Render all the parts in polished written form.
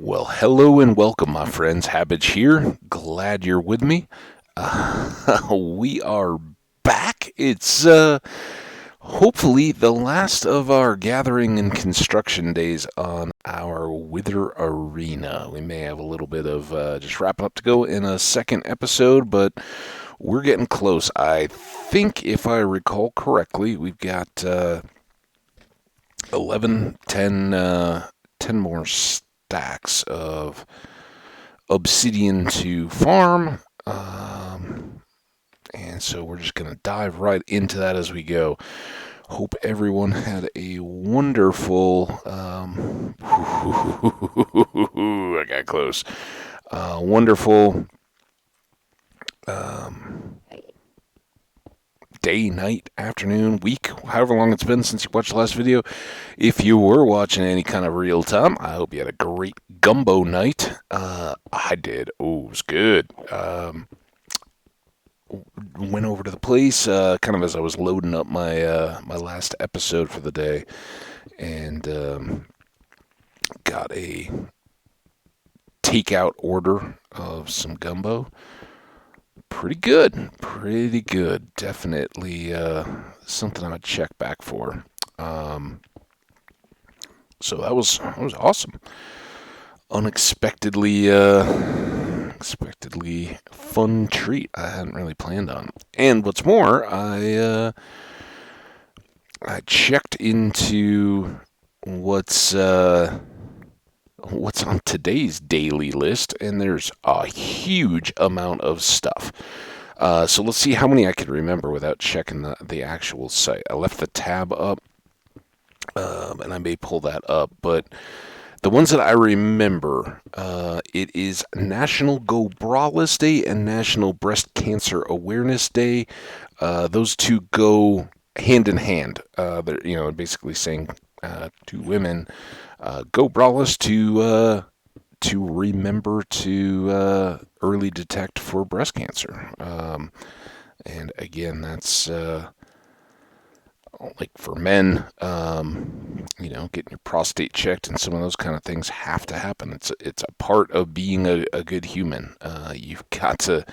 Well, hello and welcome, my friends. Hambbage here. Glad you're with me. We are back. It's hopefully the last of our gathering and construction days on our Wither Arena. We may have a little bit of just wrapping up to go in a second episode, but we're getting close. I think, if I recall correctly, we've got 11, 10, 10 more stacks of obsidian to farm. And so we're just going to dive right into that as we go. Hope everyone had a wonderful, I got close, wonderful day, night, afternoon, week, however long it's been since you watched the last video. If you were watching any kind of real time, I hope you had a great gumbo night. I did. Oh, it was good. Went over to the place kind of as I was loading up my last episode for the day, and got a takeout order of some gumbo. Pretty good. Pretty good. Definitely something I would check back for. So that was awesome. Unexpectedly fun treat I hadn't really planned on. And what's more, I checked into what's on today's daily list, and there's a huge amount of stuff. So let's see how many I could remember without checking the actual site. I left the tab up, and I may pull that up, but the ones that I remember, it is National Go Braless Day and National Breast Cancer Awareness Day. Those two go hand in hand. They're basically saying to women, go braless to remember to early detect for breast cancer. And again, that's like for men, getting your prostate checked and some of those kind of things have to happen. It's a part of being a good human. You've got to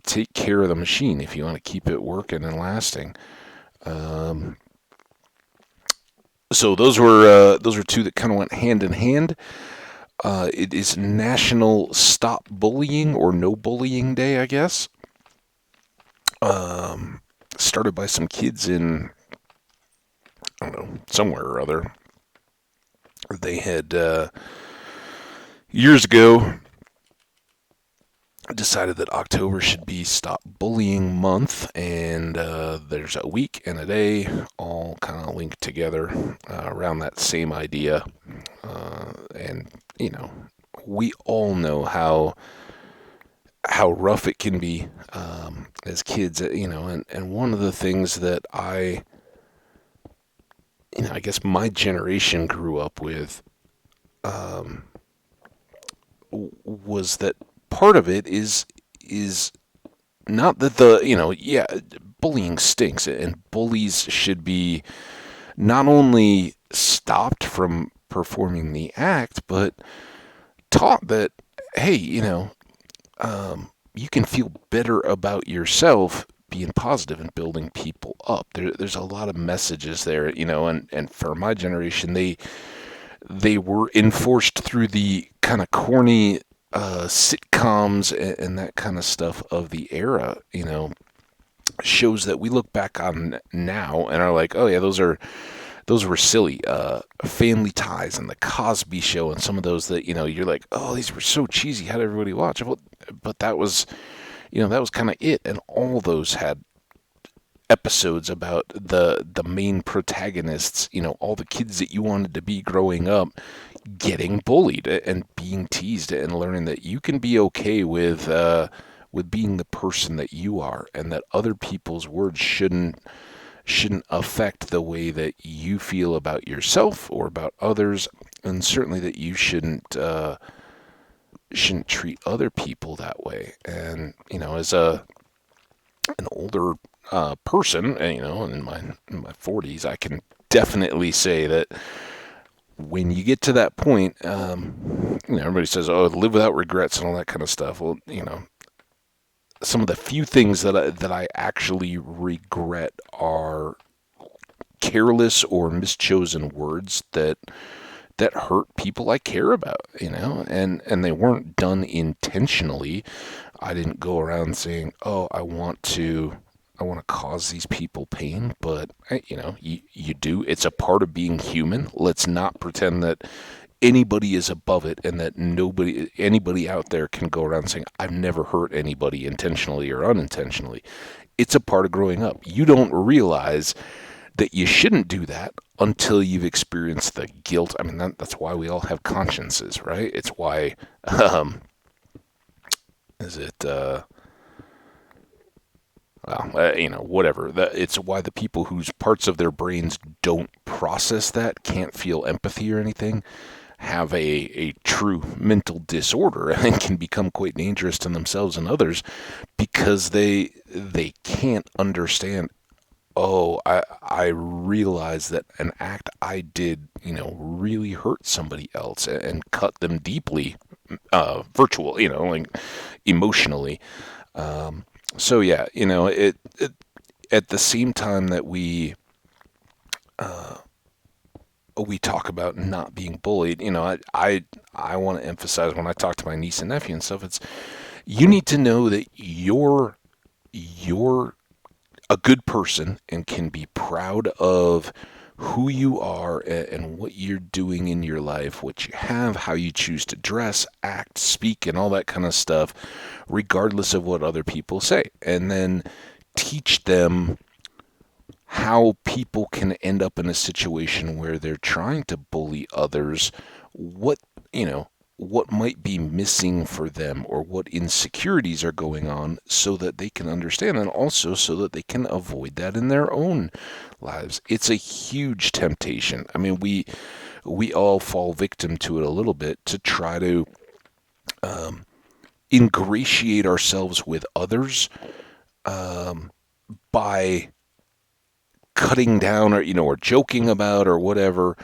take care of the machine if you want to keep it working and lasting. So those were two that kind of went hand in hand. It is National Stop Bullying or No Bullying Day, I guess. Started by some kids in, I don't know, somewhere or other. They had, years ago, decided that October should be Stop Bullying Month, and there's a week and a day all kind of linked together around that same idea. And, we all know how rough it can be as kids, and one of the things that I guess my generation grew up with was that part of it is not that bullying stinks, and bullies should be not only stopped from performing the act, but taught that, hey, you can feel better about yourself being positive and building people up. There's a lot of messages there, and for my generation, they were enforced through the kind of corny sitcoms and that kind of stuff of the era, shows that we look back on now and are like, oh yeah, those were silly. Family Ties and the Cosby Show and some of those that, you're like, oh, these were so cheesy. How did everybody watch? But that was, that was kind of it. And all those had episodes about the main protagonists, all the kids that you wanted to be growing up getting bullied and being teased and learning that you can be okay with being the person that you are, and that other people's words shouldn't affect the way that you feel about yourself or about others, and certainly that you shouldn't treat other people that way. And as an older person, and in my 40s, I can definitely say that when you get to that point, everybody says, "Oh, live without regrets" and all that kind of stuff. Well, some of the few things that I actually regret are careless or mischosen words that hurt people I care about, and they weren't done intentionally. I didn't go around saying, "Oh, I want to cause these people pain," but you do. It's a part of being human. Let's not pretend that anybody is above it and that anybody out there can go around saying, "I've never hurt anybody intentionally or unintentionally." It's a part of growing up. You don't realize that you shouldn't do that until you've experienced the guilt. I mean, that's why we all have consciences, right? It's why, is it, whatever. It's why the people whose parts of their brains don't process that, can't feel empathy or anything, have a true mental disorder and can become quite dangerous to themselves and others because they can't understand. Oh, I realize that an act I did, really hurt somebody else and cut them deeply, virtual, like emotionally. So yeah, it at the same time that we talk about not being bullied, I want to emphasize when I talk to my niece and nephew and stuff, it's you need to know that you're a good person and can be proud of who you are and what you're doing in your life, what you have, how you choose to dress, act, speak, and all that kind of stuff, regardless of what other people say. And then teach them how people can end up in a situation where they're trying to bully others, what, what might be missing for them or what insecurities are going on so that they can understand and also so that they can avoid that in their own lives. It's a huge temptation. I mean, we all fall victim to it a little bit to try to ingratiate ourselves with others by cutting down or joking about or whatever.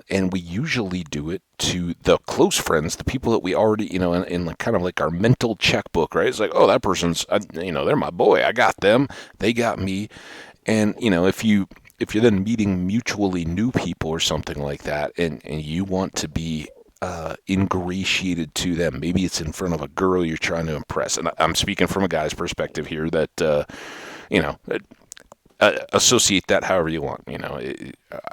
And we usually do it to the close friends, the people that we already, in like kind of like our mental checkbook, right? It's like, oh, that person's, they're my boy. I got them. They got me. And, if you're then meeting mutually new people or something like that, and you want to be ingratiated to them, maybe it's in front of a girl you're trying to impress. And I'm speaking from a guy's perspective here that, you know, associate that however you want.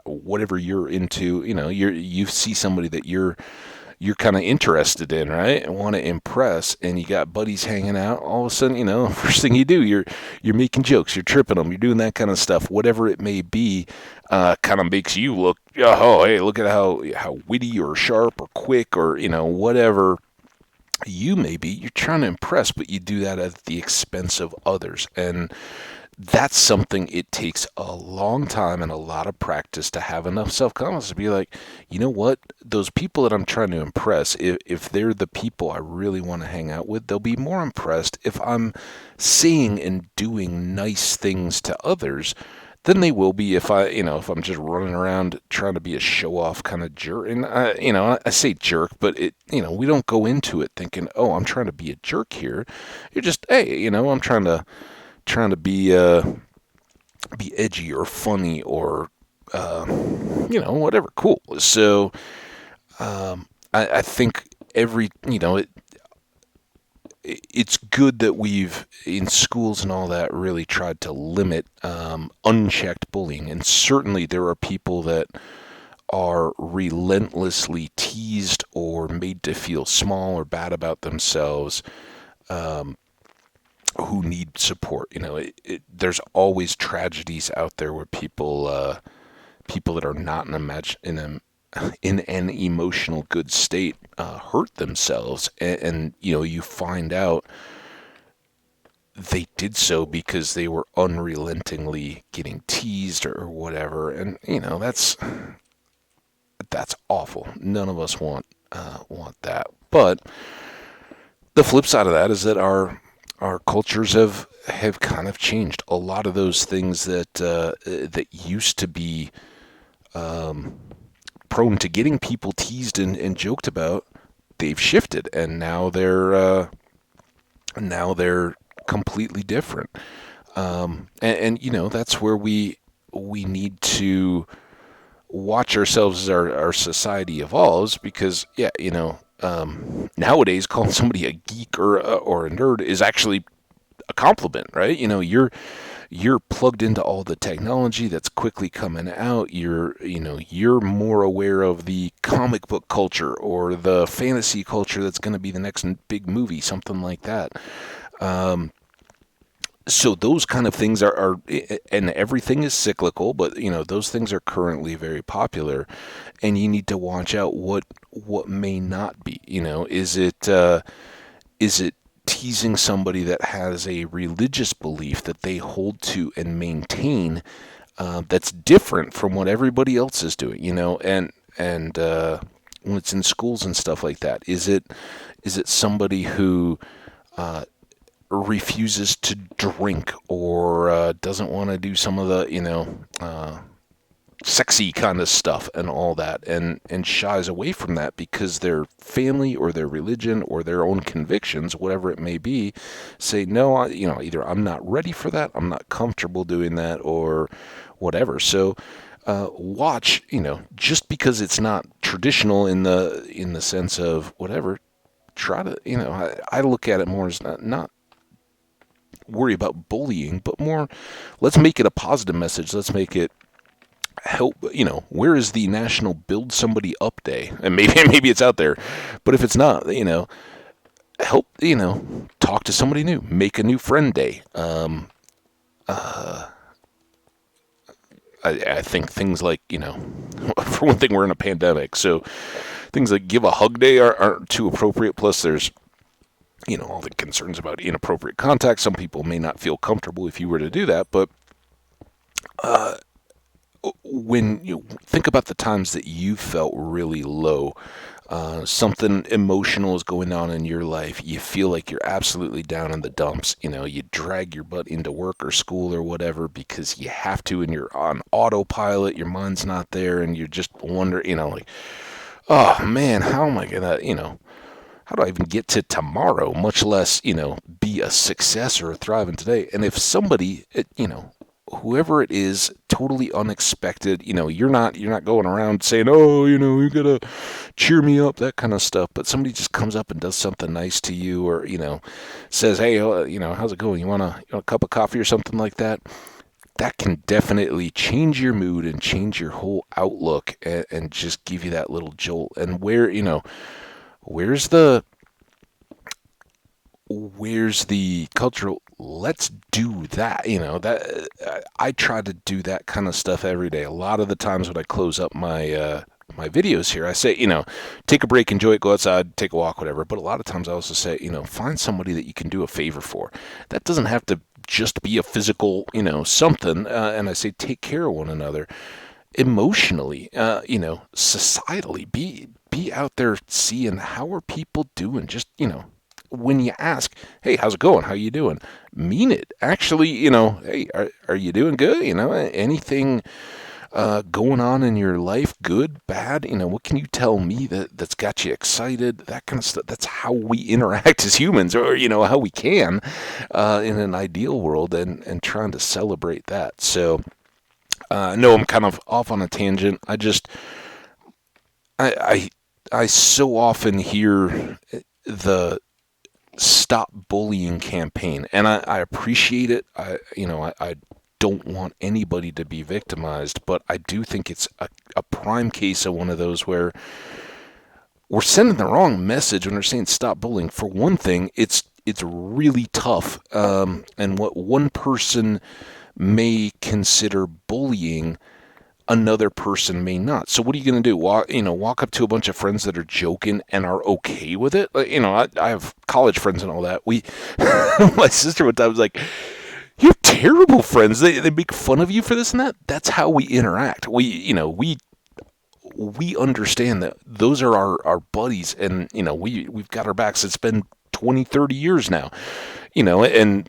Whatever you're into. You see somebody that you're kind of interested in, right? And want to impress, and you got buddies hanging out. All of a sudden, first thing you do, you're making jokes, you're tripping them, you're doing that kind of stuff. Whatever it may be, kind of makes you look. Oh, hey, look at how witty or sharp or quick or whatever you may be. You're trying to impress, but you do that at the expense of others, and that's something it takes a long time and a lot of practice to have enough self-confidence to be like, you know what, those people that I'm trying to impress, if they're the people I really want to hang out with, they'll be more impressed if I'm saying and doing nice things to others than they will be if if I'm just running around trying to be a show-off kind of jerk. And I say jerk, but we don't go into it thinking, oh, I'm trying to be a jerk here. You're just, hey, I'm trying to be edgy or funny or whatever, cool. So I think it's good that we've in schools and all that really tried to limit unchecked bullying, and certainly there are people that are relentlessly teased or made to feel small or bad about themselves, who need support. There's always tragedies out there where people that are not in an emotional good state hurt themselves, and you find out they did so because they were unrelentingly getting teased or whatever, and that's awful. None of us want that, but the flip side of that is that our cultures have kind of changed. A lot of those things that used to be prone to getting people teased and joked about, they've shifted, and now they're completely different. And you know, that's where we need to watch ourselves as our society evolves, because yeah, you know, nowadays calling somebody a geek or a nerd is actually a compliment, right? You know, you're plugged into all the technology that's quickly coming out. You're more aware of the comic book culture or the fantasy culture that's going to be the next big movie, something like that. So those kind of things are, and everything is cyclical, but you know, those things are currently very popular, and you need to watch out what may not be. You know, is it teasing somebody that has a religious belief that they hold to and maintain, that's different from what everybody else is doing? You know, and when it's in schools and stuff like that, is it somebody who refuses to drink, or doesn't want to do some of the, you know, sexy kind of stuff and all that, and shies away from that because their family or their religion or their own convictions, whatever it may be, say no, you know, either I'm not ready for that, I'm not comfortable doing that, or whatever. So watch, you know, just because it's not traditional in the sense of whatever, try to, you know, I look at it more as not worry about bullying, but more, let's make it a positive message. Let's make it help. You know, where is the National Build Somebody Up Day? And maybe it's out there, but if it's not, you know, help. You know, talk to somebody new, make a new friend day. I think things like, you know, for one thing, we're in a pandemic, so things like give a hug day aren't too appropriate. Plus, there's, you know, all the concerns about inappropriate contact. Some people may not feel comfortable if you were to do that, but when you think about the times that you felt really low, something emotional is going on in your life, you feel like you're absolutely down in the dumps, you know, you drag your butt into work or school or whatever because you have to, and you're on autopilot, your mind's not there, and you just wonder, you know, like, oh man, how am I gonna, you know, how do I even get to tomorrow, much less, you know, be a success or a thriving today? And if somebody, you know, whoever it is, totally unexpected, you know, you're not going around saying, oh, you know, you gotta cheer me up, that kind of stuff. But somebody just comes up and does something nice to you, or, you know, says, hey, you know, how's it going? You want a cup of coffee or something like that? That can definitely change your mood and change your whole outlook, and just give you that little jolt. And where, you know, where's the cultural, let's do that, you know, that I try to do that kind of stuff every day. A lot of the times when I close up my videos here, I say, you know, take a break, enjoy it, go outside, take a walk, whatever. But a lot of times I also say, you know, find somebody that you can do a favor for. That doesn't have to just be a physical, you know, something. And I say, take care of one another emotionally, you know, societally. Be out there seeing how are people doing. Just, you know, when you ask, hey, how's it going? How you doing? Mean it. Actually, you know, hey, are you doing good? You know, anything going on in your life, good, bad? You know, what can you tell me that's got you excited? That kind of stuff. That's how we interact as humans, or, you know, how we can in an ideal world, and trying to celebrate that. So, no, I'm kind of off on a tangent. I so often hear the stop bullying campaign, and I appreciate it. I don't want anybody to be victimized, but I do think it's a prime case of one of those where we're sending the wrong message when we're saying stop bullying. For one thing, it's really tough, and what one person may consider bullying, another person may not. So what are you going to do? Walk up to a bunch of friends that are joking and are okay with it? Like, you know, I have college friends and all that. My sister one time was like, you have terrible friends. They make fun of you for this and that. That's how we interact. We understand that those are our buddies, and, you know, we've got our backs. It's been 20, 30 years now, you know, and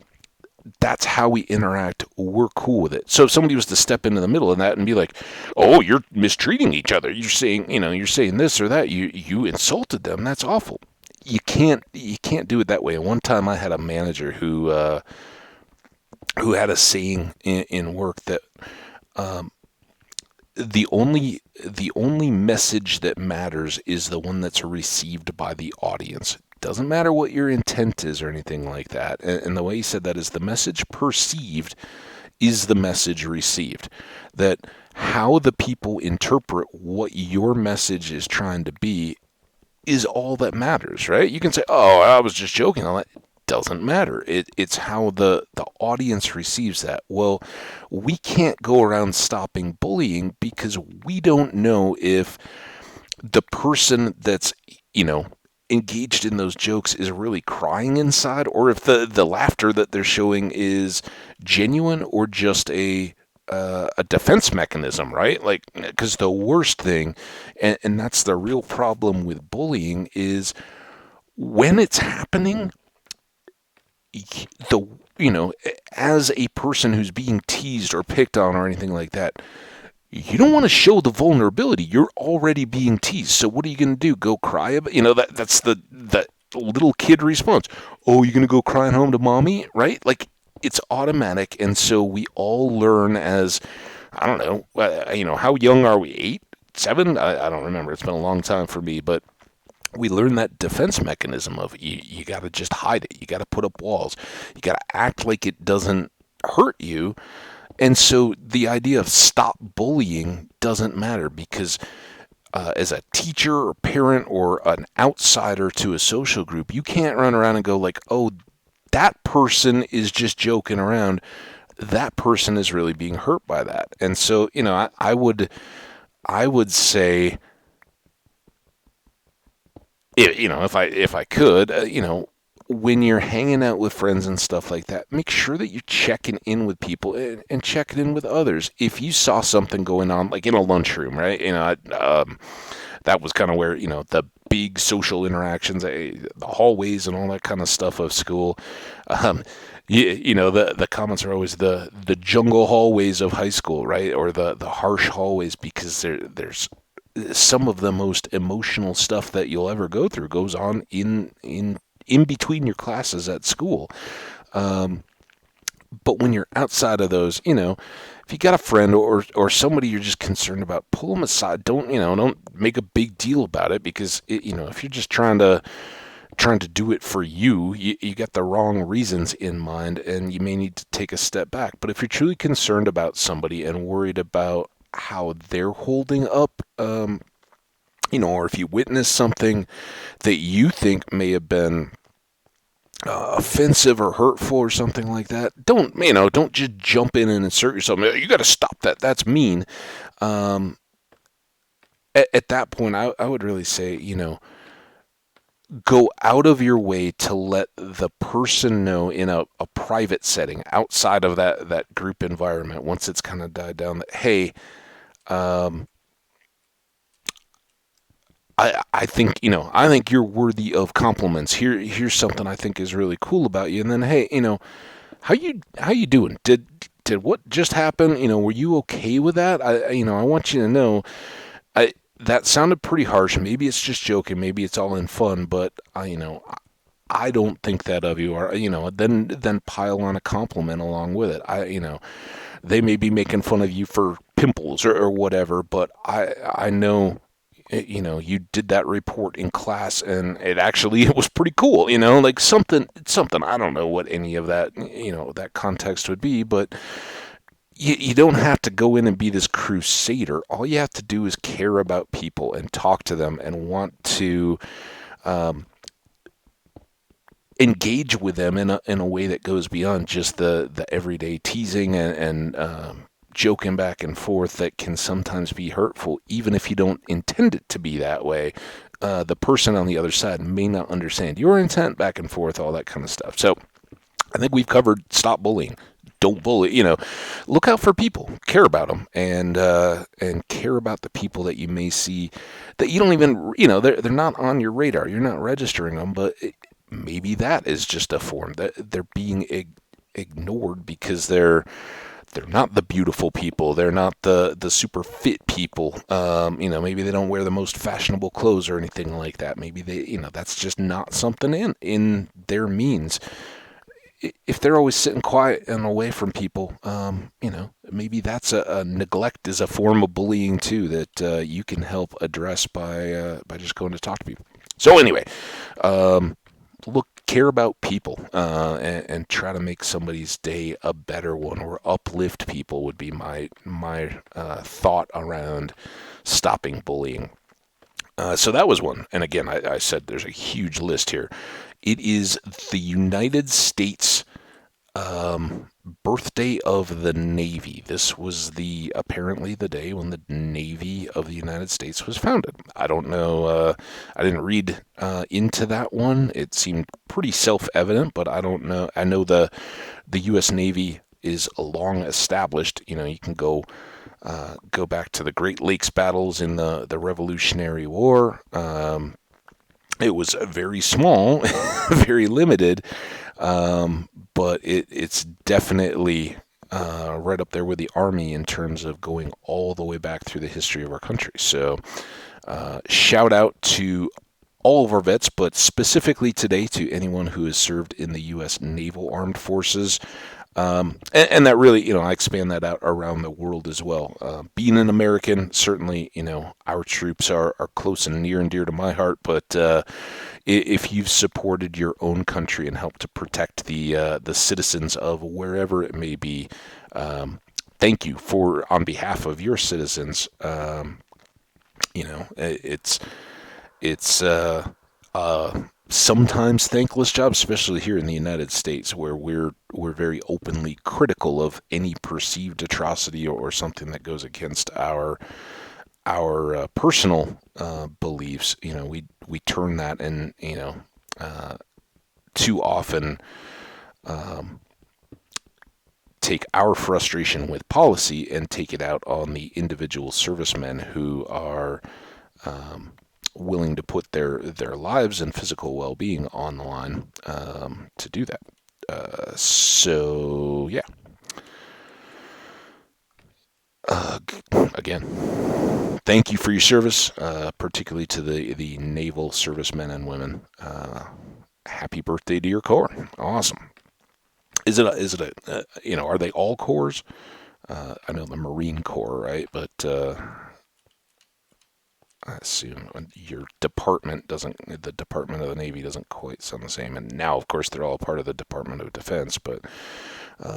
that's how we interact. We're cool with it. So if somebody was to step into the middle of that and be like, "Oh, you're mistreating each other. You're saying, you're saying this or that. You insulted them. That's awful." You can't do it that way. And one time I had a manager who had a saying in work that um, the only message that matters is the one that's received by the audience. Doesn't matter what your intent is or anything like that. And the way he said that is the message perceived is the message received. That how the people interpret what your message is trying to be is all that matters, right? You can say, "Oh, I was just joking." All that doesn't matter. It's how the audience receives that. Well, we can't go around stopping bullying because we don't know if the person that's you know engaged in those jokes is really crying inside, or if the laughter that they're showing is genuine or just a defense mechanism, right? Like, because the worst thing, and that's the real problem with bullying, is when it's happening, the you know, as a person who's being teased or picked on or anything like that, you don't want to show the vulnerability. You're already being teased. So what are you going to do? Go cry about? That's the little kid response. "Oh, you're going to go crying home to mommy?" Right? Like, it's automatic, and so we all learn as I don't know. How young are we? 8, 7? I don't remember. It's been a long time for me, but we learn that defense mechanism of you got to just hide it. You got to put up walls. You got to act like it doesn't hurt you. And so the idea of stop bullying doesn't matter because as a teacher or parent or an outsider to a social group, you can't run around and go like, "Oh, that person is just joking around. That person is really being hurt by that." And so, I would say, if I could, when you're hanging out with friends and stuff like that, make sure that you're checking in with people and checking in with others. If you saw something going on, like in a lunchroom, right? That was kind of where the big social interactions, the hallways and all that kind of stuff of school. Um, the comments are always the jungle hallways of high school, right? Or the harsh hallways because there's some of the most emotional stuff that you'll ever go through goes on in between your classes at school. Um, but when you're outside of those, if you got a friend or somebody you're just concerned about, pull them aside. Don't make a big deal about it because if you're just trying to do it for you got the wrong reasons in mind, and you may need to take a step back. But if you're truly concerned about somebody and worried about how they're holding up, or if you witness something that you think may have been offensive or hurtful or something like that, don't just jump in and insert yourself. You got to stop that. That's mean. Um, at that point, I would really say, go out of your way to let the person know in a private setting outside of that group environment once it's kind of died down that, hey, um, I think you're worthy of compliments. Here's something I think is really cool about you. And then, hey, how you doing? Did what just happen? Were you okay with that? I want you to know, that sounded pretty harsh. Maybe it's just joking. Maybe it's all in fun. But I don't think that of you. Or then pile on a compliment along with it. They may be making fun of you for pimples or whatever, but I know you did that report in class and it was pretty cool, like something. I don't know what any of that, that context would be, but you don't have to go in and be this crusader. All you have to do is care about people and talk to them and want to um, engage with them in a way that goes beyond just the everyday teasing and joking back and forth that can sometimes be hurtful, even if you don't intend it to be that way. The person on the other side may not understand your intent, back and forth, all that kind of stuff. So I think we've covered stop bullying. Don't bully. Look out for people, care about them, and care about the people that you may see that you don't even, they're not on your radar. You're not registering them, but maybe that is just a form that they're being ignored because they're not the beautiful people. They're not the super fit people. Maybe they don't wear the most fashionable clothes or anything like that. Maybe that's just not something in their means. If they're always sitting quiet and away from people, maybe that's a neglect is a form of bullying too that you can help address by just going to talk to people. So anyway, look, care about people and try to make somebody's day a better one, or uplift people would be my thought around stopping bullying. So that was one. And again, I said there's a huge list here. It is the United States birthday of the Navy. This was apparently the day when the Navy of the United States was founded. I don't know. I didn't read into that one. It seemed pretty self-evident, but I don't know. I know the U.S. Navy is long established. You can go back to the Great Lakes battles in the Revolutionary War. It was very small, very limited, but it's definitely right up there with the Army in terms of going all the way back through the history of our country. So shout out to all of our vets, but specifically today to anyone who has served in the U.S. Naval Armed Forces. And that really, I expand that out around the world as well. Being an American, certainly, our troops are close and near and dear to my heart. But if you've supported your own country and helped to protect the citizens of wherever it may be, thank you on behalf of your citizens. It's sometimes thankless job, especially here in the United States, where we're very openly critical of any perceived atrocity or something that goes against our personal beliefs. We turn that and too often take our frustration with policy and take it out on the individual servicemen who are willing to put their lives and physical well-being on the line to do that. So yeah. Again, thank you for your service, particularly to the naval servicemen and women. Happy birthday to your corps! Awesome. Is it are they all corps? I know the Marine Corps, right? But I assume your department the Department of the Navy doesn't quite sound the same. And now, of course, they're all part of the Department of Defense. But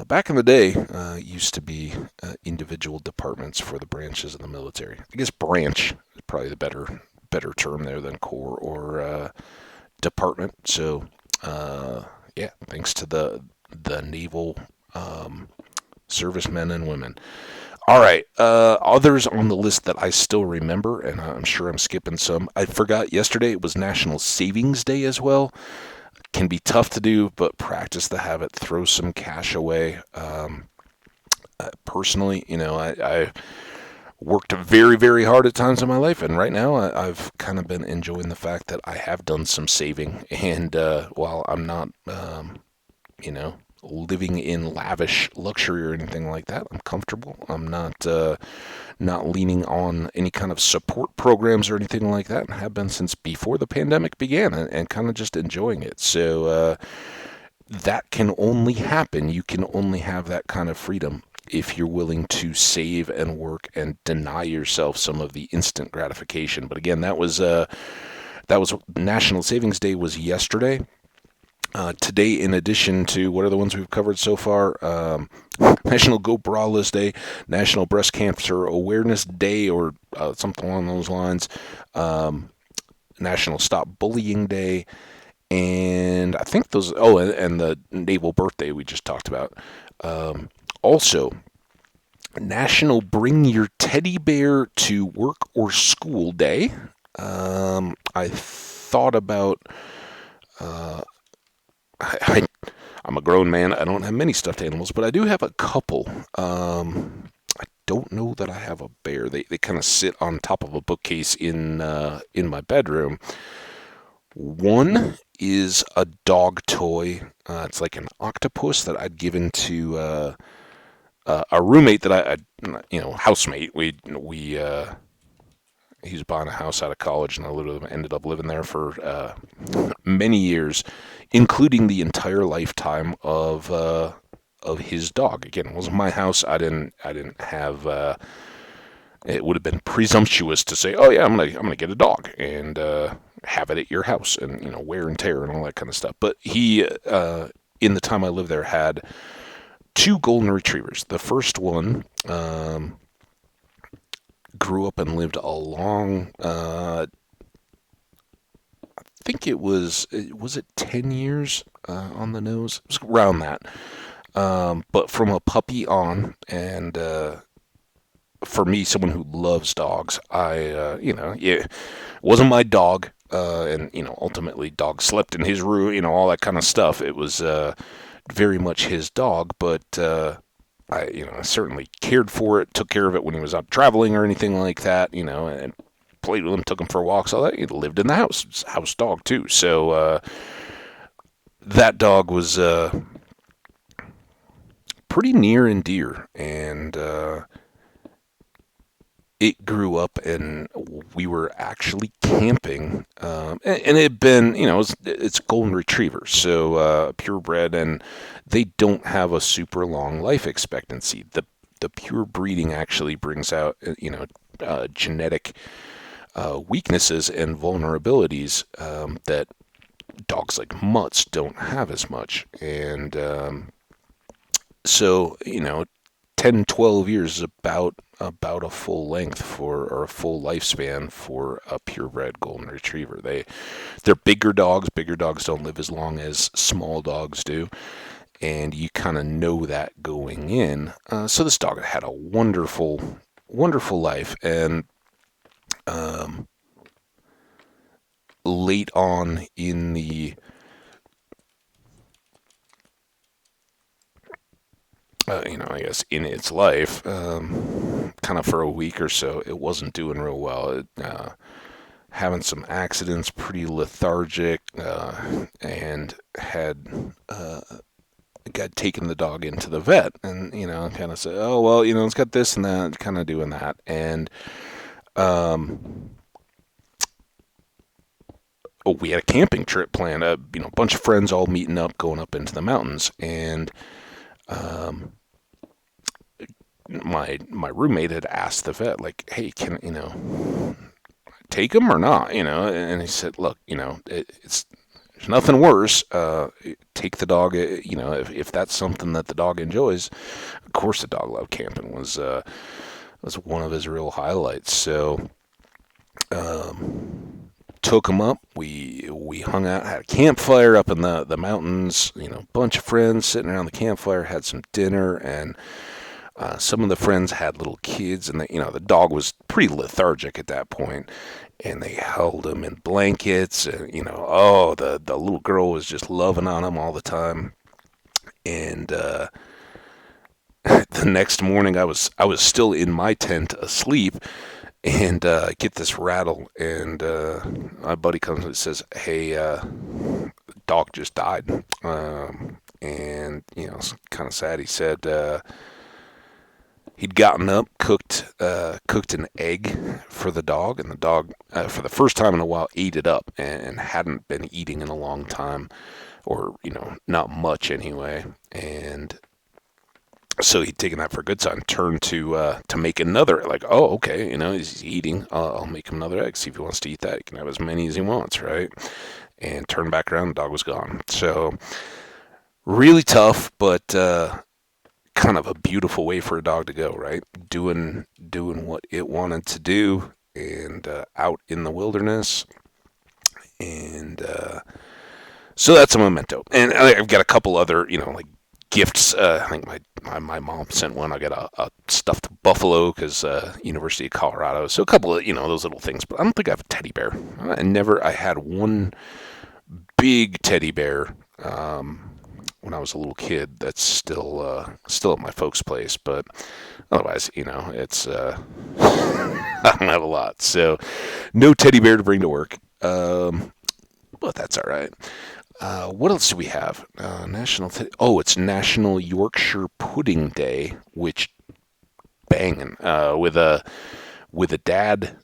back in the day, used to be individual departments for the branches of the military. I guess branch is probably the better term there than corps or department. So, yeah, thanks to the naval servicemen and women. All right, others on the list that I still remember, and I'm sure I'm skipping some. I forgot yesterday it was National Savings Day as well. Can be tough to do, but practice the habit. Throw some cash away. Personally, I worked very, very hard at times in my life, and right now I've kind of been enjoying the fact that I have done some saving. And while I'm not, living in lavish luxury or anything like that, I'm comfortable. I'm not leaning on any kind of support programs or anything like that, and have been since before the pandemic began, and kind of just enjoying it. So that can only happen. You can only have that kind of freedom if you're willing to save and work and deny yourself some of the instant gratification. But again, that was National Savings Day was yesterday. Today, in addition to what are the ones we've covered so far, National Go Braless Day, National Breast Cancer Awareness Day, or something along those lines, National Stop Bullying Day, and I think those. Oh, and the Naval Birthday we just talked about. Also, National Bring Your Teddy Bear to Work or School Day. I thought about. I'm a grown man. I don't have many stuffed animals, but I do have a couple. I don't know that I have a bear. They kind of sit on top of a bookcase in my bedroom. One is a dog toy. It's like an octopus that I'd given to a roommate that housemate. He was buying a house out of college, and I literally ended up living there for many years, including the entire lifetime of his dog. Again, it wasn't my house. I didn't have. It would have been presumptuous to say, "Oh yeah, I'm gonna get a dog and have it at your house," and wear and tear and all that kind of stuff. But he, in the time I lived there, had two golden retrievers. The first one grew up and lived a long. I think it was it 10 years on the nose? It was around that. But from a puppy on, and for me, someone who loves dogs, it wasn't my dog, and ultimately, dog slept in his room, all that kind of stuff. It was very much his dog, but I certainly cared for it, took care of it when he was out traveling or anything like that, and played with him, took him for walks, all that. He lived in the house, it's a house dog too. So that dog was pretty near and dear, and it grew up, and we were actually camping, and it had been, it's golden retriever, so purebred, and they don't have a super long life expectancy. The pure breeding actually brings out, genetic weaknesses and vulnerabilities that dogs like mutts don't have as much, and so 10, 12 years is about a full length or a full lifespan for a purebred golden retriever. They're bigger dogs. Bigger dogs don't live as long as small dogs do, and you kind of know that going in. So this dog had a wonderful, wonderful life, and late on in the I guess in its life, kind of for a week or so, it wasn't doing real well. Having some accidents, pretty lethargic, and had got taken the dog into the vet, and kind of said, "Oh well, it's got this and that," kind of doing that, and we had a camping trip planned. A bunch of friends all meeting up, going up into the mountains, and my roommate had asked the vet, like, "Hey, can take him or not?" And he said, "Look, it's there's nothing worse. Take the dog. If that's something that the dog enjoys. Of course, the dog loved camping. Was one of his real highlights. So took him up. We hung out, had a campfire up in the mountains. Bunch of friends sitting around the campfire, had some dinner, and some of the friends had little kids, and the dog was pretty lethargic at that point, and they held him in blankets, and the little girl was just loving on him all the time. And the next morning, I was still in my tent asleep, and get this rattle, and my buddy comes and says, "Hey, dog just died," and it's kind of sad. He said he'd gotten up, cooked an egg for the dog, and the dog, for the first time in a while, ate it up, and hadn't been eating in a long time, or not much anyway. And so he'd taken that for a good sign. Turned to make another. Like, oh, okay, he's eating. I'll make him another egg. See if he wants to eat that. He can have as many as he wants, right? And turned back around, the dog was gone. So really tough, but kind of a beautiful way for a dog to go, right? Doing what it wanted to do, and out in the wilderness, and so that's a memento. And I've got a couple other, like gifts. I think my mom sent one. I got a stuffed buffalo because University of Colorado. So a couple of those little things. But I don't think I have a teddy bear. I had one big teddy bear. When I was a little kid, that's still at my folks' place, but otherwise, it's I don't have a lot, so no teddy bear to bring to work. But but that's all right. What else do we have? It's National Yorkshire Pudding Day, which banging with a dad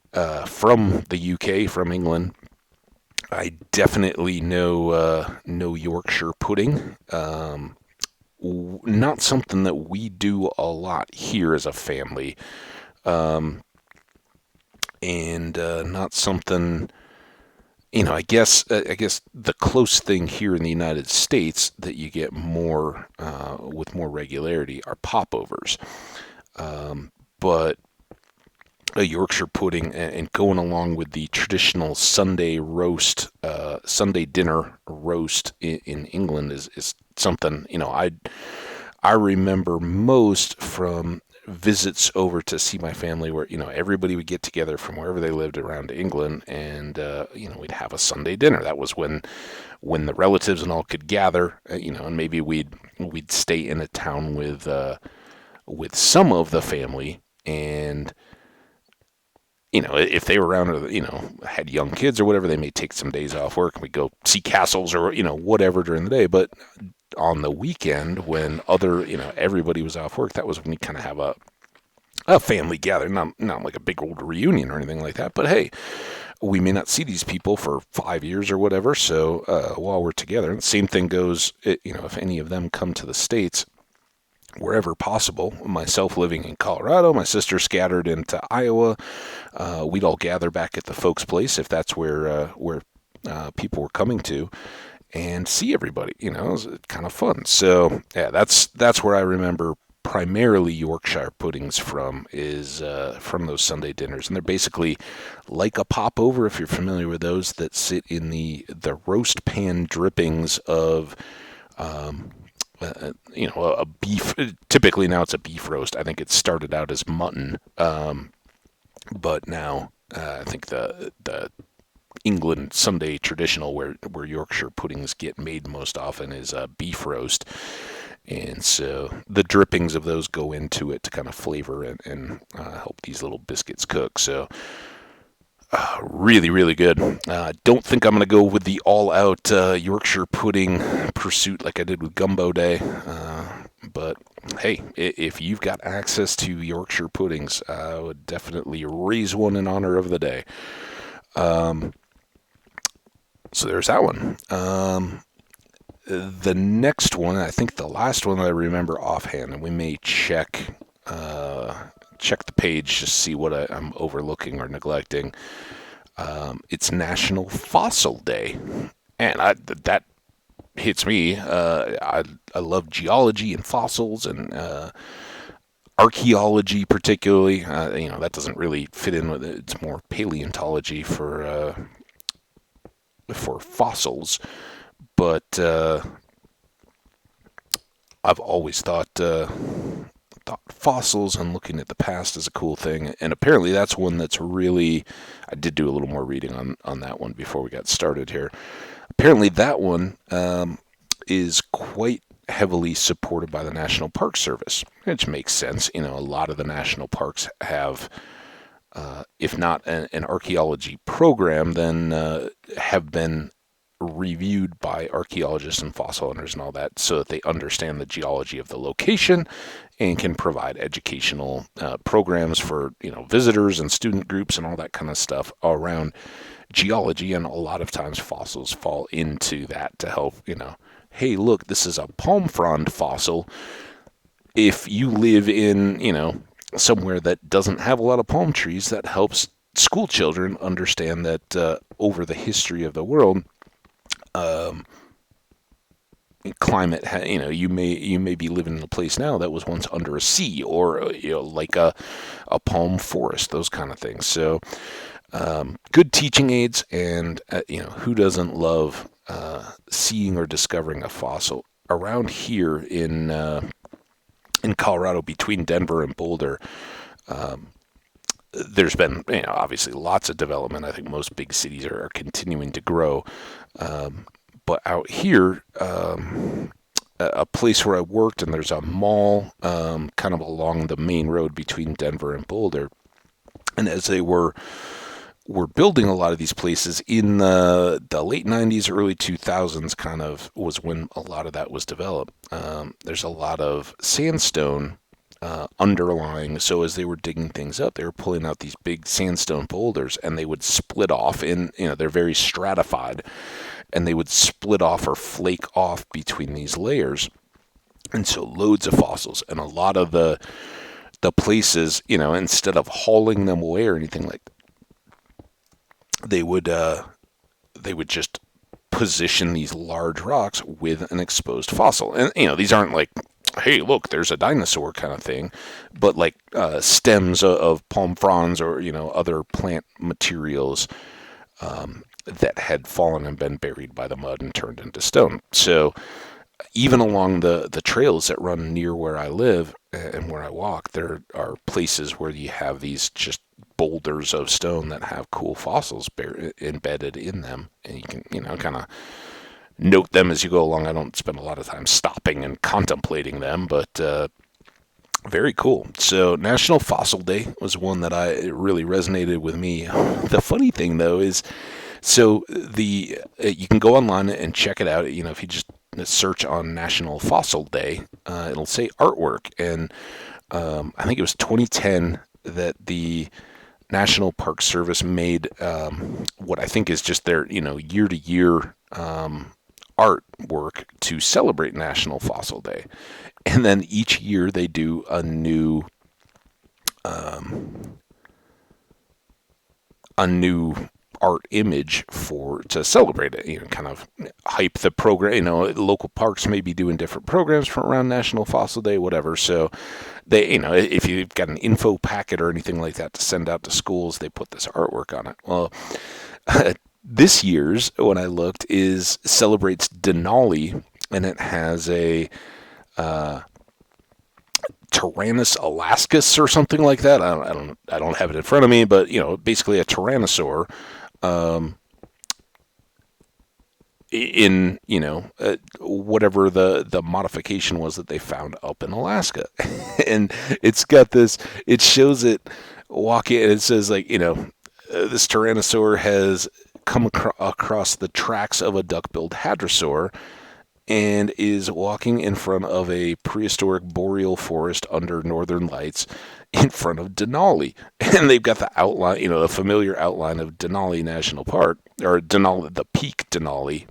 from the UK, from England. I definitely know Yorkshire pudding. Not something that we do a lot here as a family, and not something. I guess the close thing here in the United States that you get more with more regularity are popovers. But a Yorkshire pudding and going along with the traditional Sunday roast, Sunday dinner roast in England is something, I remember most from visits over to see my family where, everybody would get together from wherever they lived around England and, we'd have a Sunday dinner. That was when the relatives and all could gather, and maybe we'd stay in a town with some of the family and if they were around or, had young kids or whatever, they may take some days off work and we go see castles or, whatever during the day. But on the weekend when everybody was off work, that was when we kind of have a family gathering, not like a big old reunion or anything like that. But hey, we may not see these people for 5 years or whatever. So while we're together, and the same thing goes, if any of them come to the States, wherever possible, myself living in Colorado, my sister scattered into Iowa, we'd all gather back at the folks' place if that's where people were coming to, and see everybody. It was kind of fun. So yeah, that's where I remember primarily Yorkshire puddings from is from those Sunday dinners, and they're basically like a popover if you're familiar with those that sit in the roast pan drippings of. A beef. Typically now it's a beef roast. I think it started out as mutton, but now I think the England Sunday traditional where Yorkshire puddings get made most often is a beef roast, and so the drippings of those go into it to kind of flavor and help these little biscuits cook. So. Really, really good. Don't think I'm going to go with the all-out Yorkshire pudding pursuit like I did with Gumbo Day. But hey, if you've got access to Yorkshire puddings, I would definitely raise one in honor of the day. So there's that one. The next one, I think the last one that I remember offhand, and we may check the page just to see what I'm overlooking or neglecting. It's National Fossil Day, and that hits me. I love geology and fossils and archaeology particularly. That doesn't really fit in with it. It's more paleontology for fossils, but I've always thought fossils and looking at the past is a cool thing, and apparently that's one that's really, I did do a little more reading on that one before we got started here. Apparently that one is quite heavily supported by the National Park Service, which makes sense. A lot of the national parks have, if not an archaeology program, then have been reviewed by archaeologists and fossil hunters and all that so that they understand the geology of the location and can provide educational programs for visitors and student groups and all that kind of stuff around geology. And a lot of times fossils fall into that to help, hey, look, this is a palm frond fossil. If you live in somewhere that doesn't have a lot of palm trees, that helps school children understand that over the history of the world, climate, you may be living in a place now that was once under a sea or like a palm forest, those kind of things. So good teaching aids, and who doesn't love seeing or discovering a fossil around here in Colorado between Denver and Boulder. There's been obviously lots of development. I think most big cities are continuing to grow. But out here, a place where I worked, and there's a mall kind of along the main road between Denver and Boulder. And as they were were building a lot of these places in the late 90s, early 2000s kind of was when a lot of that was developed. There's a lot of sandstone underlying. So as they were digging things up, they were pulling out these big sandstone boulders, and they would split off in, they're very stratified, and they would split off or flake off between these layers. And so loads of fossils, and a lot of the places, instead of hauling them away or anything like that, they would just position these large rocks with an exposed fossil. And these aren't like, hey, look, there's a dinosaur kind of thing, but like stems of palm fronds or other plant materials that had fallen and been buried by the mud and turned into stone. So even along the trails that run near where I live and where I walk, there are places where you have these just boulders of stone that have cool fossils embedded in them, and you can kind of note them as you go along. I don't spend a lot of time stopping and contemplating them, but very cool. So National Fossil Day was one that it really resonated with me. The funny thing though is, so you can go online and check it out. If you just search on National Fossil Day, it'll say artwork, and I think it was 2010 that the National Park Service made what I think is just their year-to-year artwork to celebrate National Fossil Day, and then each year they do a new art image to celebrate it, kind of hype the program. Local parks may be doing different programs for around National Fossil Day, whatever. So they, if you've got an info packet or anything like that to send out to schools, they put this artwork on it. Well, this year's, when I looked, celebrates Denali, and it has a Tyrannus alaskus or something like that. I don't have it in front of me, but basically a tyrannosaur in whatever the modification was that they found up in Alaska. And it's got this, it shows it walking, and it says like, this tyrannosaur has come across the tracks of a duck-billed hadrosaur and is walking in front of a prehistoric boreal forest under northern lights in front of Denali. And they've got the outline, the familiar outline of Denali National Park, or Denali, the Peak Denali,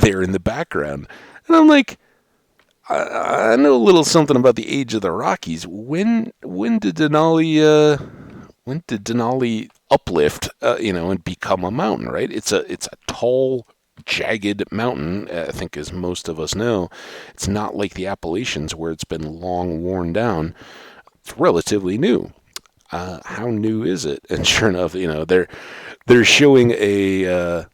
there in the background. And I'm like, I know a little something about the age of the Rockies. When did Denali uplift, and become a mountain, right? It's a tall, jagged mountain, I think, as most of us know. It's not like the Appalachians where it's been long worn down. It's relatively new. How new is it? And sure enough, they're showing a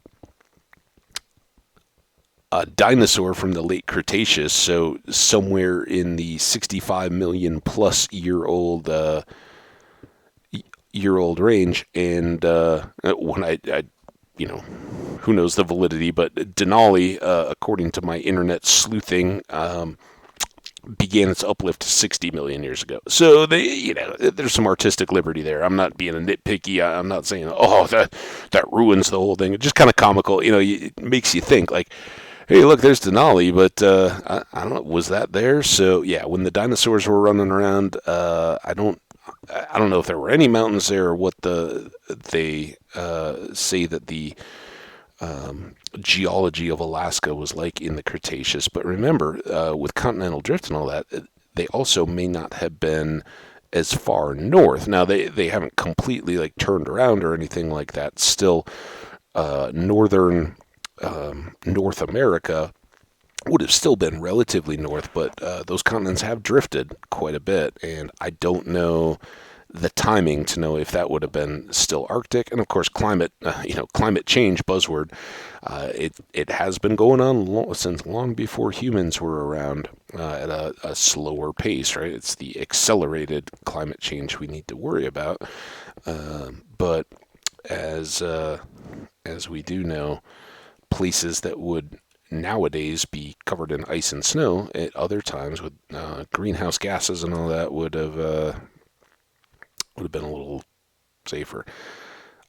dinosaur from the late Cretaceous, so somewhere in the 65 million plus year old range. And when I who knows the validity, but Denali, according to my internet sleuthing, began its uplift 60 million years ago. So there's some artistic liberty there. I'm not being a nitpicky. I'm not saying, oh, that ruins the whole thing. It's just kind of comical. It makes you think like, hey, look, there's Denali, but I don't know, was that there? So yeah, when the dinosaurs were running around, I don't know if there were any mountains there or what they say that the geology of Alaska was like in the Cretaceous. But remember, with continental drift and all that, they also may not have been as far north. Now, they haven't completely like turned around or anything like that. Still, northern North America would have still been relatively north, but those continents have drifted quite a bit, and I don't know the timing to know if that would have been still Arctic. And of course, climate change buzzword. It has been going on since long before humans were around, at a slower pace, right? It's the accelerated climate change we need to worry about. But as we do know, places that would nowadays be covered in ice and snow at other times with greenhouse gases and all that would have Would have been a little safer.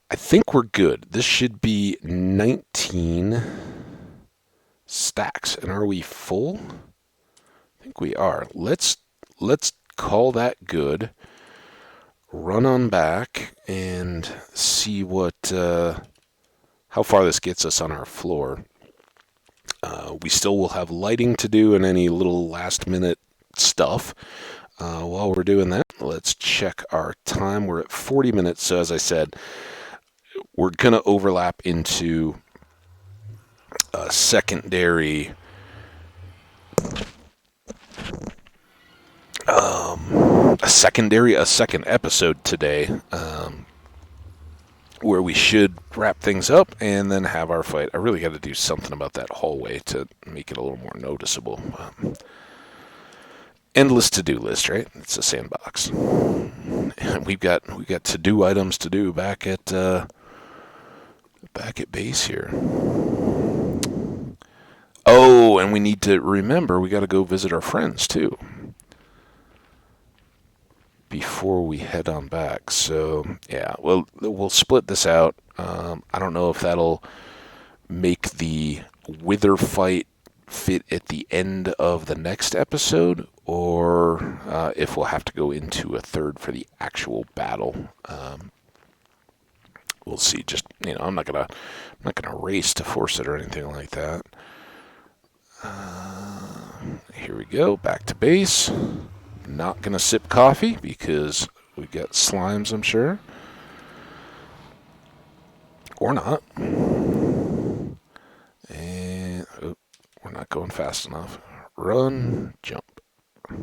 I think we're good. This should be 19 stacks. And are we full? I think we are. Let's call that good. Run on back and see what how far this gets us on our floor. We still will have lighting to do and any little last minute stuff. While we're doing that, let's check our time. We're at 40 minutes. So as I said, we're going to overlap into a secondary a second episode today, where we should wrap things up and then have our fight. I really got to do something about that hallway to make it a little more noticeable. Endless to-do list, right? It's a sandbox. And we've got to-do items to do back at base here. Oh, and we need to remember we got to go visit our friends too before we head on back. So yeah, we'll split this out. I don't know if that'll make the wither fight fit at the end of the next episode, or if we'll have to go into a third for the actual battle. We'll see. Just I'm not gonna race to force it or anything like that. Here we go. Back to base. Not gonna sip coffee because we got slimes, I'm sure, or not. And we're not going fast enough. Run, jump. I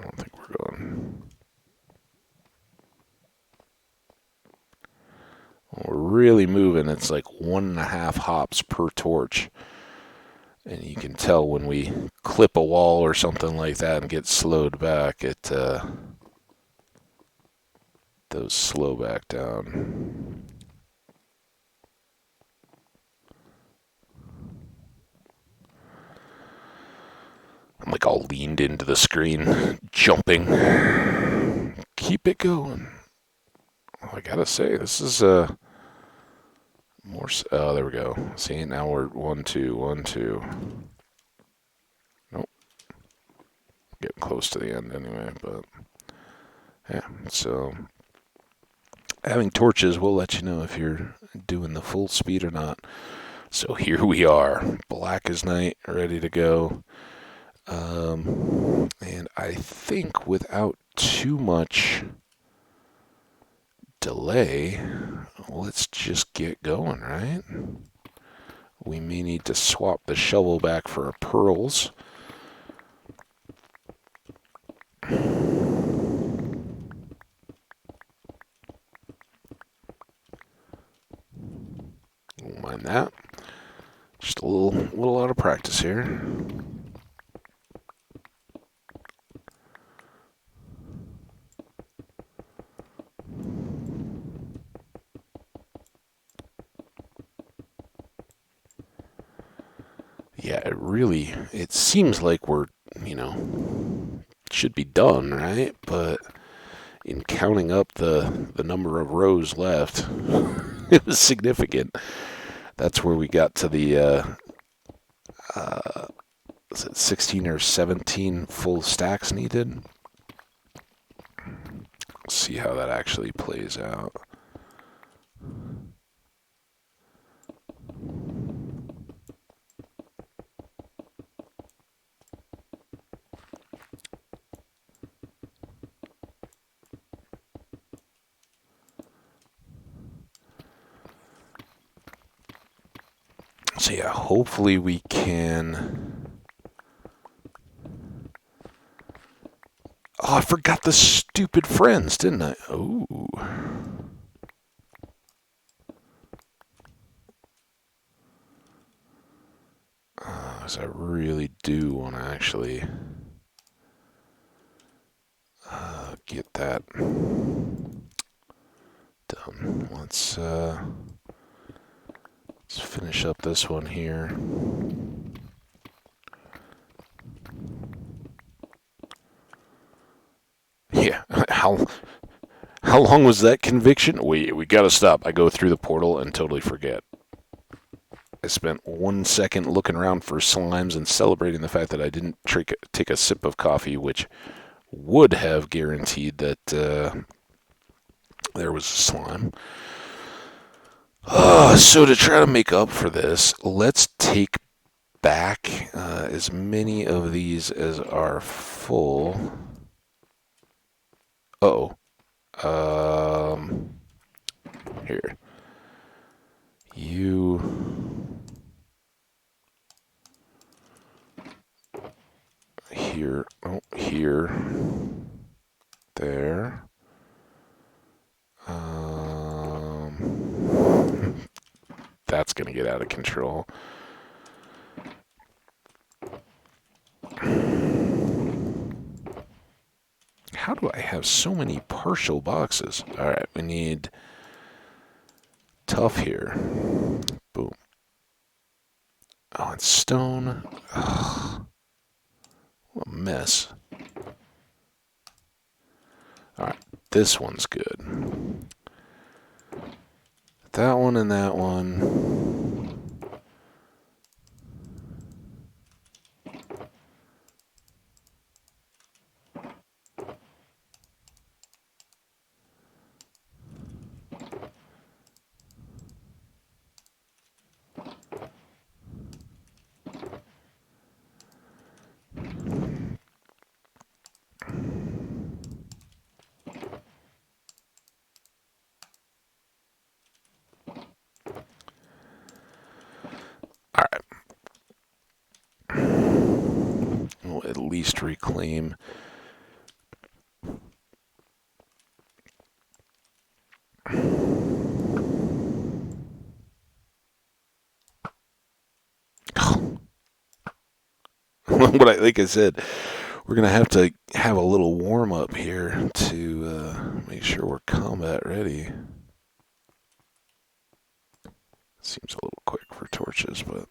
don't think we're going. We're really moving. It's like 1.5 hops per torch. And you can tell when we clip a wall or something like that and get slowed back, it those slow back down. I'm like all leaned into the screen, jumping. Keep it going. Well, I gotta say, this is more. Oh, there we go. See, now we're 1, 2, 1, 2. Nope. Getting close to the end anyway, but yeah. So having torches will let you know if you're doing the full speed or not. So here we are, black as night, ready to go. And I think without too much delay, let's just get going, right? We may need to swap the shovel back for our pearls. Won't mind that. Just a little out of practice here. Yeah, it seems like we're, should be done, right? But in counting up the number of rows left, it was significant. That's where we got to the, was it 16 or 17 full stacks needed? Let's see how that actually plays out. So yeah, hopefully we can. Oh, I forgot the stupid friends, didn't I? Oh. Because I really do want to actually get that done. Let's finish up this one here. how long was that conviction? We gotta stop. I go through the portal and totally forget. I spent 1 second looking around for slimes and celebrating the fact that I didn't take a sip of coffee, which would have guaranteed that there was a slime. So to try to make up for this, let's take back as many of these as are full. Uh-oh. Here. You... Here. Oh, here. There. That's going to get out of control. How do I have so many partial boxes? Alright, we need tough here. Boom. Oh, it's stone. Ugh. What a mess. Alright, this one's good. That one and that one. Alright. We'll at least reclaim. Like I said, we're going to have a little warm up here to make sure we're combat ready. Seems a little quick for torches, but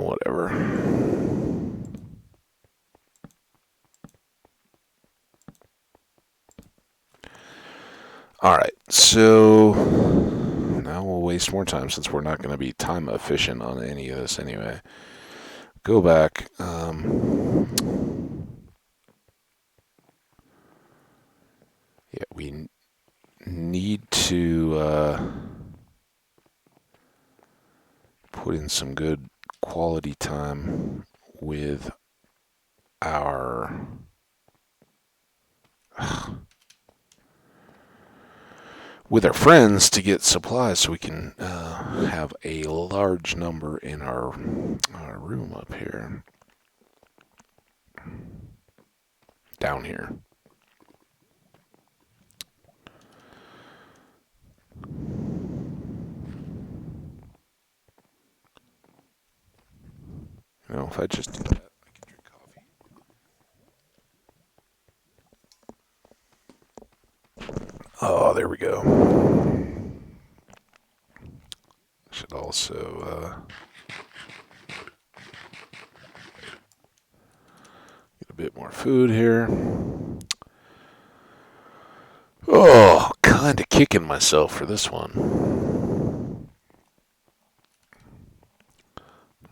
whatever. Alright, so now we'll waste more time since we're not going to be time efficient on any of this anyway. Go back. Yeah, we need to put in some good quality time with our friends to get supplies so we can have a large number in our room up here. Down here. You know, if I just do that, I can drink coffee. Oh, there we go. Should also get a bit more food here. Oh, kind of kicking myself for this one.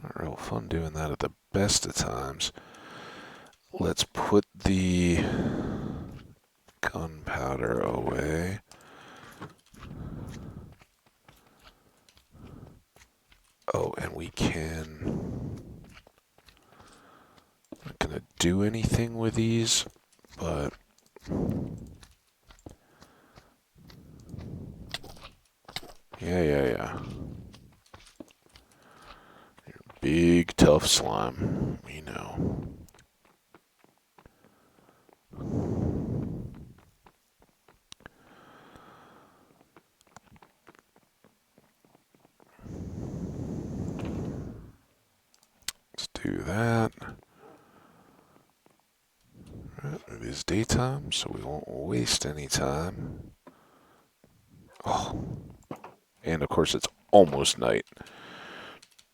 Not real fun doing that at the best of times. Let's put the gunpowder away. Oh, and we can... Not gonna do anything with these, but... Yeah. You're a big, tough slime. We know. Let's do that. Right, it is daytime, so we won't waste any time. Oh. And of course, it's almost night.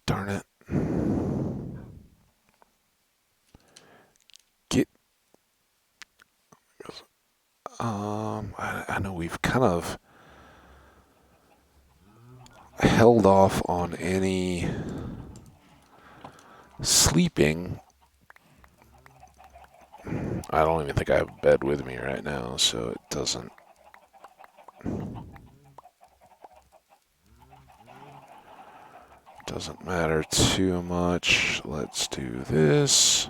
Darn it. Get. I know we've kind of held off on any sleeping. I don't even think I have a bed with me right now, so it doesn't matter too much. Let's do this.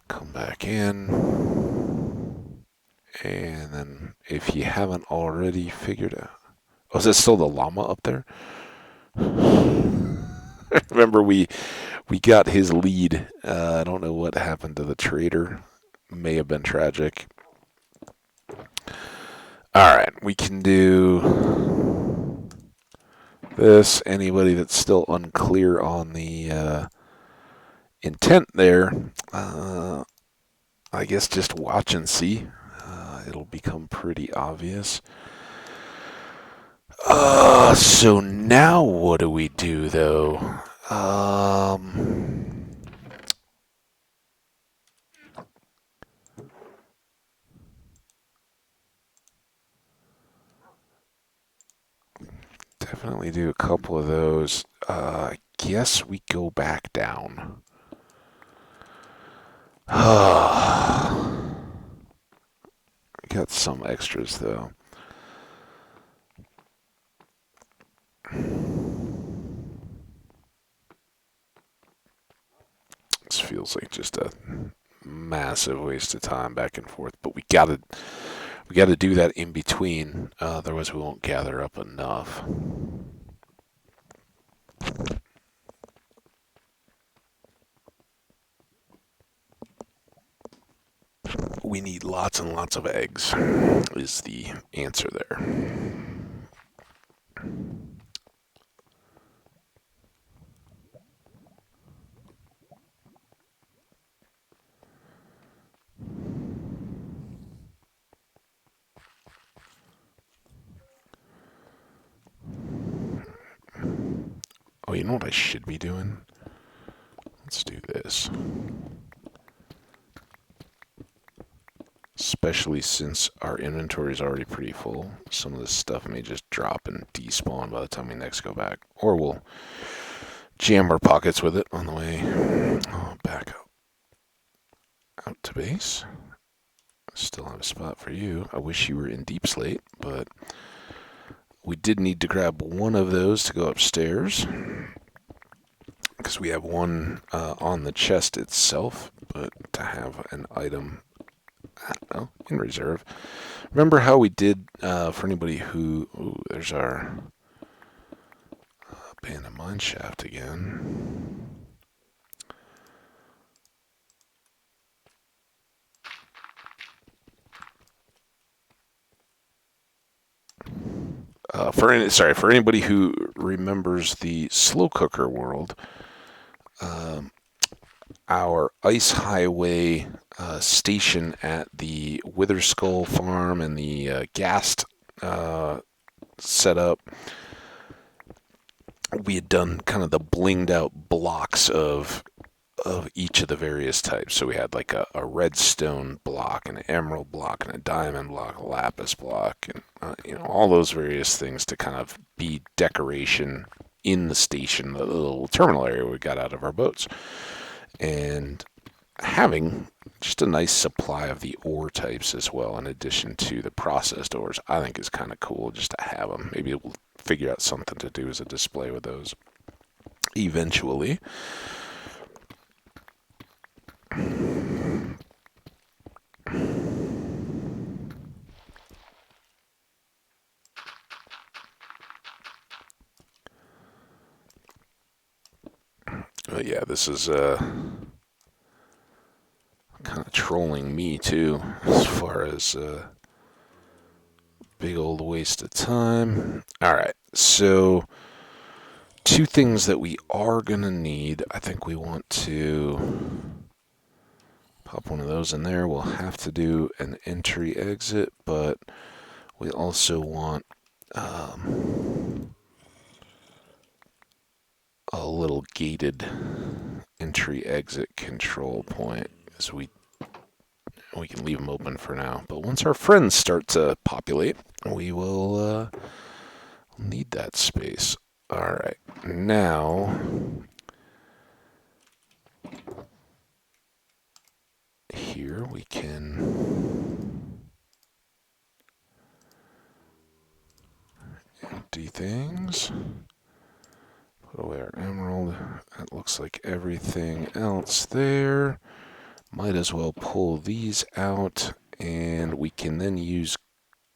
Come back in. And then if you haven't already figured out... Oh, is that still the llama up there? Remember, we got his lead. I don't know what happened to the trader. May have been tragic. Alright, we can do this. Anybody that's still unclear on the intent there, I guess just watch and see. It'll become pretty obvious. So now what do we do, though? Definitely do a couple of those. I guess we go back down. Got some extras, though. This feels like just a massive waste of time back and forth, but we gotta do that in between, otherwise we won't gather up enough. We need lots and lots of eggs, is the answer there. Oh, you know what I should be doing? Let's do this. Especially since our inventory is already pretty full. Some of this stuff may just drop and despawn by the time we next go back. Or we'll jam our pockets with it on the way back out to base. Still have a spot for you. I wish you were in deep slate, but we did need to grab one of those to go upstairs, because we have one on the chest itself, but to have an item, I don't know, in reserve. Remember how we did, for anybody who... Ooh, there's our abandoned mine shaft again. For anybody who remembers the slow cooker world, our ice highway station at the Wither Skull farm and the Ghast setup, we had done kind of the blinged out blocks of each of the various types. So we had like a redstone block, an emerald block, and a diamond block, a lapis block, and all those various things to kind of be decoration in the station, the little terminal area we got out of our boats. And having just a nice supply of the ore types as well, in addition to the processed ores, I think is kind of cool just to have them. Maybe we'll figure out something to do as a display with those eventually. Yeah, this is kind of trolling me too, as far as big old waste of time. Alright, so two things that we are going to need. I think we want to pop one of those in there. We'll have to do an entry exit, but we also want a little gated entry-exit control point, so we can leave them open for now. But once our friends start to populate, we will need that space. All right, now here we can empty things. Put away our emerald. That looks like everything else there. Might as well pull these out, and we can then use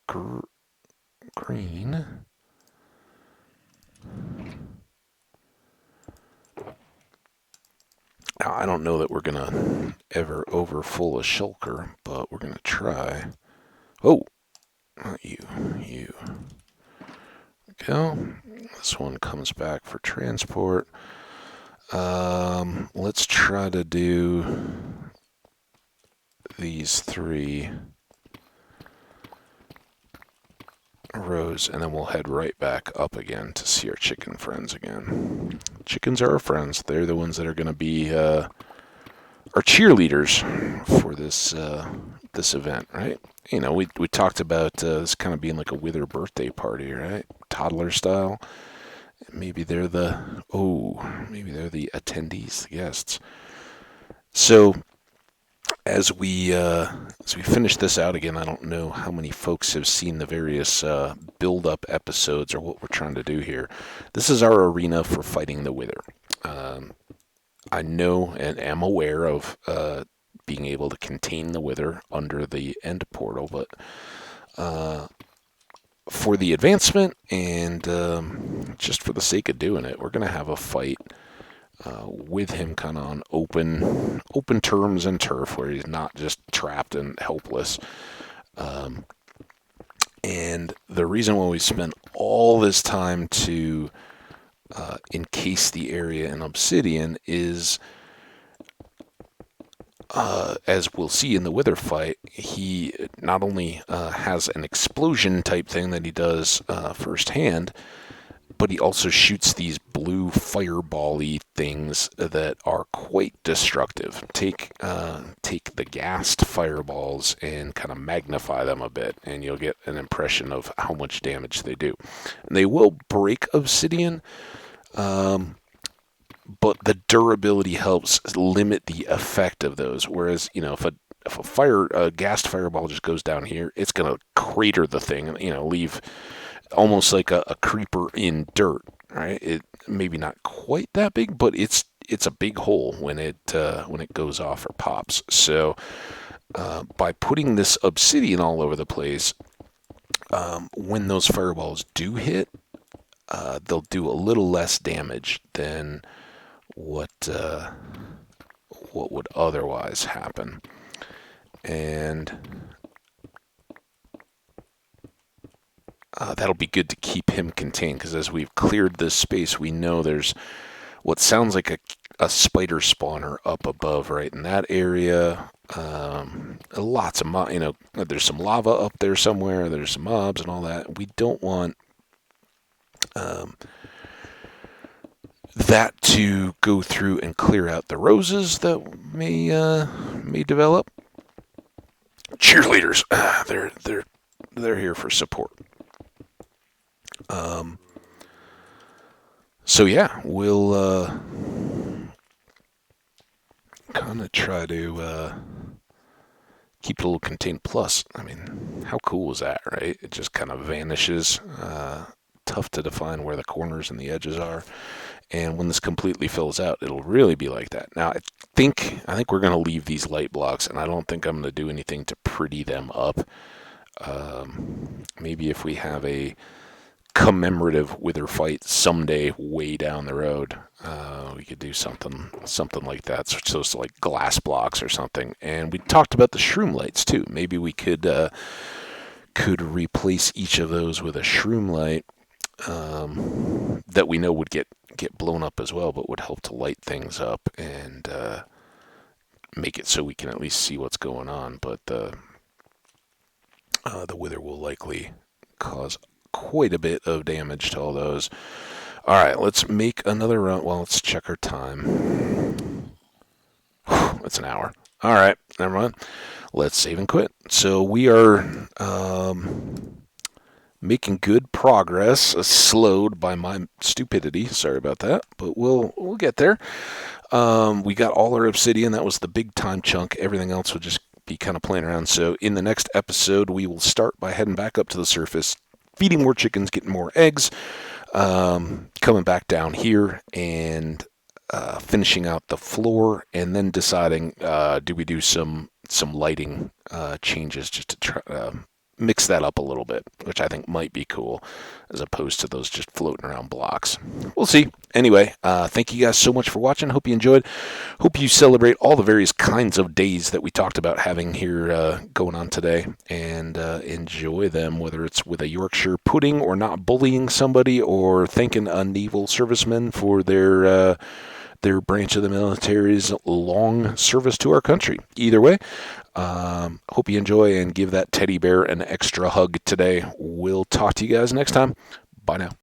green. Now, I don't know that we're going to ever overfull a shulker, but we're going to try. Oh, not you. You. Go. This one comes back for transport. Let's try to do these 3 rows, and then we'll head right back up again to see our chicken friends again. Chickens are our friends. They're the ones that are going to be our cheerleaders for this event, right? You know, we talked about this kind of being like a Wither birthday party, right? Toddler style. Maybe they're the attendees, the guests. So as we finish this out again, I don't know how many folks have seen the various build-up episodes or what we're trying to do here. This is our arena for fighting the Wither. I know and am aware of being able to contain the Wither under the end portal, but for the advancement and just for the sake of doing it, we're going to have a fight with him kind of on open terms and turf where he's not just trapped and helpless. And the reason why we spent all this time to encase the area in Obsidian is, as we'll see in the Wither fight, he not only has an explosion type thing that he does firsthand, but he also shoots these blue fireball-y things that are quite destructive. Take the gassed fireballs and kind of magnify them a bit, and you'll get an impression of how much damage they do. And they will break obsidian, but the durability helps limit the effect of those. Whereas, you know, if a gassed fireball just goes down here, it's going to crater the thing and, you know, leave almost like a creeper in dirt, right? It maybe not quite that big, but it's a big hole when it goes off or pops. So by putting this obsidian all over the place, when those fireballs do hit, they'll do a little less damage than what would otherwise happen. And that'll be good to keep him contained, because as we've cleared this space, we know there's what sounds like a spider spawner up above, right in that area. Lots of there's some lava up there somewhere. There's some mobs and all that. We don't want that to go through and clear out the roses that may develop. Cheerleaders, they're here for support. So yeah, we'll kind of try to keep it a little contained. Plus, I mean, how cool is that, right? It just kind of vanishes. Tough to define where the corners and the edges are. And when this completely fills out, it'll really be like that. Now, I think we're going to leave these light blocks, and I don't think I'm going to do anything to pretty them up. Maybe if we have a commemorative Wither fight someday way down the road, we could do something like that. So it's like glass blocks or something. And we talked about the shroom lights too. Maybe we could replace each of those with a shroom light that we know would get blown up as well, but would help to light things up and make it so we can at least see what's going on. But the Wither will likely cause quite a bit of damage to all those. All right, let's make another run. Well, let's check our time. that's an hour. All right, never mind. Let's save and quit. So we are making good progress, slowed by my stupidity. Sorry about that, but we'll get there. We got all our obsidian. That was the big time chunk. Everything else would just be kind of playing around. So in the next episode, we will start by heading back up to the surface, feeding more chickens, getting more eggs, coming back down here and finishing out the floor, and then deciding do we do some lighting changes just to try mix that up a little bit, which I think might be cool, as opposed to those just floating around blocks. We'll see. Anyway, thank you guys so much for watching. Hope you enjoyed. Hope you celebrate all the various kinds of days that we talked about having here going on today, and enjoy them, whether it's with a Yorkshire pudding, or not bullying somebody, or thanking a naval serviceman for their branch of the military's long service to our country. Either way, hope you enjoy, and give that teddy bear an extra hug today. We'll talk to you guys next time. Bye now.